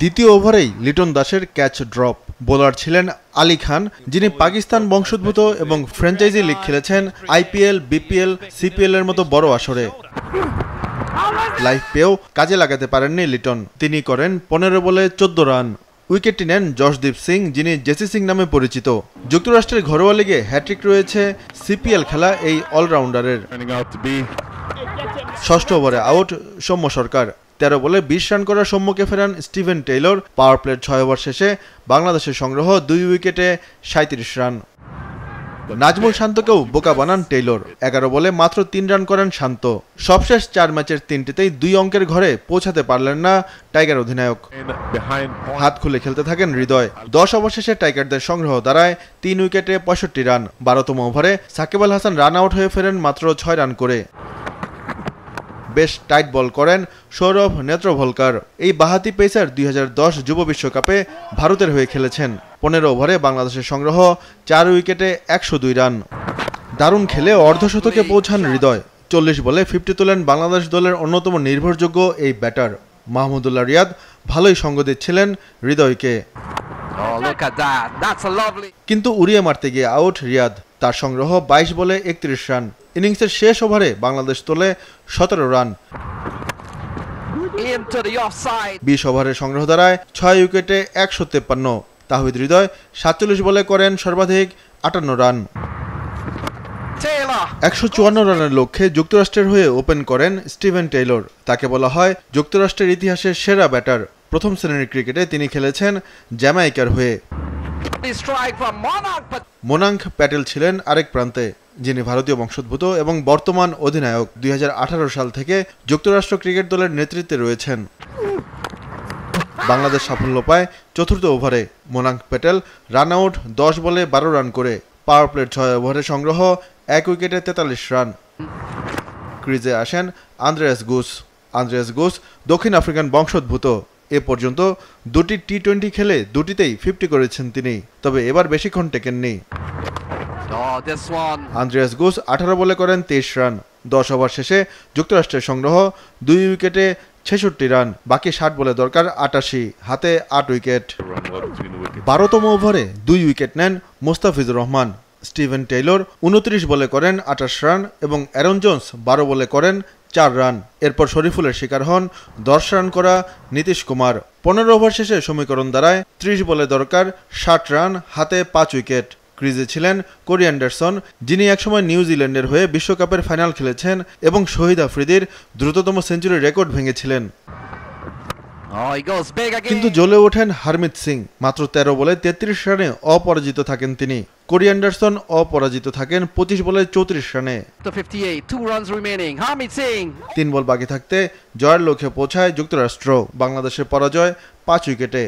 দ্বিতীয় ওভারেই লিটন দাসের catch drop. Bowler ছিলেন আলী খান, যিনি পাকিস্তান বংশোদ্ভূত এবং ফ্র্যাঞ্চাইজি লিগ খেলেছেন আইপিএল, বিপিএল, সিপিএল এর মতো বড় আসরে। লাইফ পেয়েও কাজে লাগাতে পারেননি লিটন। তিনি করেন 15 বলে 14 রান। উইকেটটি নেন জশদীপ সিং, যিনি জেসি সিং নামে পরিচিত। যুক্তরাষ্ট্রের ঘরোয়া লিগে হ্যাট্রিক রয়েছে সিপিএল খেলা এই অলরাউন্ডারের। ষষ্ঠ ওভারে আউট সৌম্য সরকার। 13 বলে 20 রান করার সৌম্যকে ফেরান স্টিভেন টেইলর। পাওয়ার প্লের 6 ওভার শেষে বাংলাদেশের সংগ্রহ 2 উইকেটে 37 রান। নাজমুল শান্তকেও বোকা বানান টেইলর। 11 বলে মাত্র 3 রান করেন শান্ত। সবশেষ 4 ম্যাচের 3টিতেই 2 অঙ্কের ঘরে পৌঁছাতে পারলেন না টাইগার অধিনায়ক। হাত খুলে খেলতে থাকেন হৃদয়। 10 ওভার শেষে টাইগারদের সংগ্রহ দাঁড়ায় 3 উইকেটে 65 রান। 12তম ওভারে সাকিব আল হাসান রান আউট হয়ে ফেরেন মাত্র 6 রান করে। বেশ টাইট বল করেন সৌরভ নেত্রভোলকার। এই বাঁহাতি পেসার 2010 যুব বিশ্বকাপে ভারতের হয়ে খেলেছেন। 15 ওভারে বাংলাদেশের সংগ্রহ 4 উইকেটে 102 রান। দারুণ খেলে অর্ধশতকে পৌঁছান হৃদয়। 40 বলে 50 তোলেন বাংলাদেশ দলের অন্যতম নির্ভরযোগ্য এই ব্যাটার। মাহমুদুল্লাহ রিয়াদ ভালোই সঙ্গ দিচ্ছিলেন হৃদয়কে, কিন্তু উড়িয়ে মারতে গিয়ে আউট রিয়াদ। তার সংগ্রহ 22 বলে 31 রান। ইনিংসের শেষ ওভারে বাংলাদেশ তোলে 17 রান। 20 ওভারে সংগ্রহ দাঁড়ায় 6 উইকেটে 153। তাহিদ হৃদয় 47 বলে করেন সর্বাধিক 58 রান। 154 রানের লক্ষ্যে যুক্তরাষ্ট্রের হয়ে ওপেন করেন স্টিভেন টেইলর। তাকে বলা হয় যুক্তরাষ্ট্রের ইতিহাসের সেরা ব্যাটার। প্রথম শ্রেণীর ক্রিকেটে তিনি খেলেছেন জ্যামাইকার হয়ে। মোনাঙ্ক প্যাটেল ছিলেন আরেক প্রান্তে, যিনি ভারতীয় বংশোদ্ভূত এবং বর্তমান অধিনায়ক। 2018 সাল থেকে যুক্তরাষ্ট্র ক্রিকেট দলের নেতৃত্বে রয়েছেন। বাংলাদেশ সাফল্য পায় চতুর্থ ওভারে। মোনাঙ্ক প্যাটেল রান আউট 10 বলে 12 রান করে। পাওয়ার প্লের 6 ওভারে সংগ্রহ 1 উইকেটে 43 রান। ক্রিজে আসেন আন্দ্রেয়াস গুস দক্ষিণ আফ্রিকান বংশোদ্ভূত। এ পর্যন্ত 2টি টি-20 খেলে 2টিতেই 50 করেছেন তিনি, তবে এবার বেশিক্ষণ টেকেননি। আন্দ্রেয়াস গুস 18 বলে করেন 23 রান। 10 ওভার শেষে যুক্তরাষ্ট্রের সংগ্রহ 2 উইকেটে 66 রান। বাকি 60 বলে দরকার 88, হাতে 8 উইকেট। 12তম ওভারে 2 উইকেট নেন মোস্তাফিজুর রহমান। স্টিভেন টেইলর 29 বলে করেন 28 রান এবং অ্যারন জোন্স 12 বলে করেন 4 রান। এরপর শরীফুলের শিকার হন 10 রান করা নীতিশ কুমার। 15 ওভার শেষে সমীকরণ দাঁড়ায় 30 বলে দরকার 60 রান, হাতে 5 উইকেট। ক্রিজে ছিলেন কোরি অ্যান্ডারসন, যিনি একসময় নিউজিল্যান্ডের হয়ে বিশ্বকাপের ফাইনাল খেলেছেন এবং শহীদ আফ্রিদির দ্রুততম সেঞ্চুরির রেকর্ড ভেঙেছিলেন। কিন্তু জ্বলে ওঠেন হারমিত সিং। মাত্র 13 বলে 33 রানে অপরাজিত থাকেন তিনি। কোরি অ্যান্ডারসন অপরাজিত থাকেন 25 বলে 34 রানে। 3 বল বাকি থাকতে জয়ের লক্ষ্যে পৌঁছায় যুক্তরাষ্ট্র। বাংলাদেশের পরাজয় 5 উইকেটে।